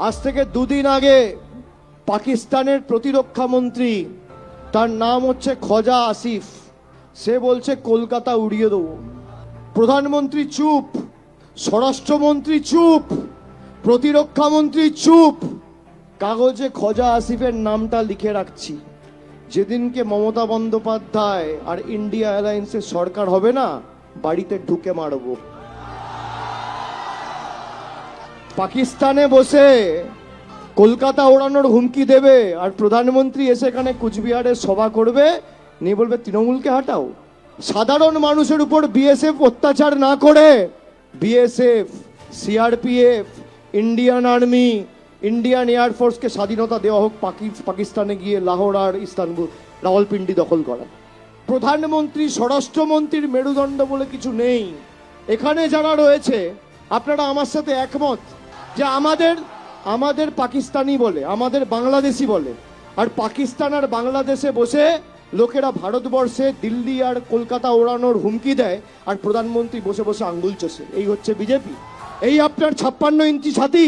আজ থেকে দুদিন আগে পাকিস্তানের প্রতিরক্ষা মন্ত্রী, তার নাম হচ্ছে খোজা আসিফ, সে বলছে কলকাতা উড়িয়ে দেবো। প্রধানমন্ত্রী চুপ, স্বরাষ্ট্রমন্ত্রী চুপ, প্রতিরক্ষা মন্ত্রী চুপ। কাগজে খোজা আসিফের নামটা লিখে রাখছি, যেদিনকে মমতা বন্দ্যোপাধ্যায় আর ইন্ডিয়া অ্যালায়েন্সের সরকার হবে না, বাড়িতে ঢুকে মারবো। পাকিস্তানে বসে কলকাতা ওড়ানোর হুমকি দেবে, আর প্রধানমন্ত্রী এসে এখানে কুচবিহারের সভা করবে, নিয়ে বলবে তৃণমূলকে হাঁটাও। সাধারণ মানুষের উপর বিএসএফ অত্যাচার না করে BSF, CRPF, Indian army, Indian এয়ারফোর্সকে স্বাধীনতা দেওয়া হোক, পাকিস্তানে গিয়ে লাহোর আর ইস্তানবুল, রাওয়ালপিন্ডি দখল করা। প্রধানমন্ত্রী, স্বরাষ্ট্রমন্ত্রীর মেরুদণ্ড বলে কিছু নেই। এখানে যারা রয়েছে আপনারা আমার সাথে একমত যে আমাদের পাকিস্তানি বলে, আমাদের বাংলাদেশি বলে, আর পাকিস্তান আর বাংলাদেশে বসে লোকেরা ভারতবর্ষে দিল্লি আর কলকাতা ওড়ানোর হুমকি দেয়, আর প্রধানমন্ত্রী বসে বসে আঙ্গুল চষে। এই হচ্ছে বিজেপি, এই আপনার 56 ইঞ্চি ছাতি।